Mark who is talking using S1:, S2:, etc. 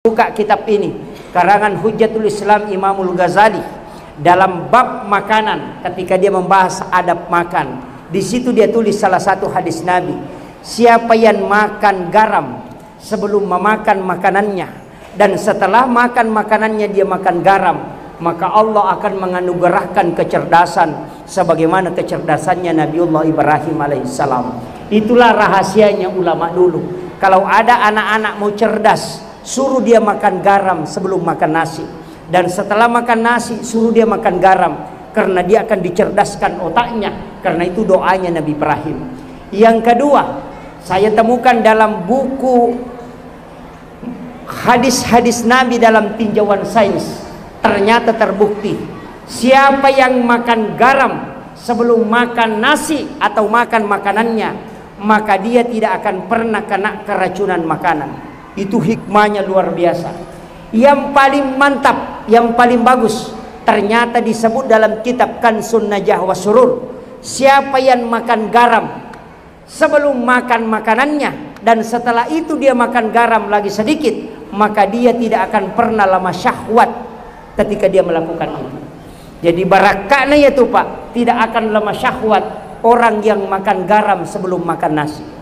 S1: Buka kitab ini karangan Hujjatul Islam Imamul Ghazali dalam bab makanan, ketika dia membahas adab makan, di situ dia tulis salah satu hadis Nabi, siapa yang makan garam sebelum memakan makanannya dan setelah makan makanannya dia makan garam, maka Allah akan menganugerahkan kecerdasan sebagaimana kecerdasannya Nabiullah Ibrahim alaihissalam. Itulah rahasianya ulama dulu. Kalau ada anak-anak mau cerdas, suruh dia makan garam sebelum makan nasi, dan setelah makan nasi suruh dia makan garam, karena dia akan dicerdaskan otaknya. Karena itu doanya Nabi Ibrahim. Yang kedua, saya temukan dalam buku hadis-hadis Nabi dalam tinjauan sains, ternyata terbukti siapa yang makan garam sebelum makan nasi atau makan makanannya, maka dia tidak akan pernah kena keracunan makanan. Itu hikmahnya luar biasa. Yang paling mantap, yang paling bagus, ternyata disebut dalam kitab Kansun Najah wa Surur, siapa yang makan garam sebelum makan makanannya dan setelah itu dia makan garam lagi sedikit, maka dia tidak akan pernah lama syahwat ketika dia melakukan itu. Jadi barakahnya itu Pak, tidak akan lama syahwat orang yang makan garam sebelum makan nasi.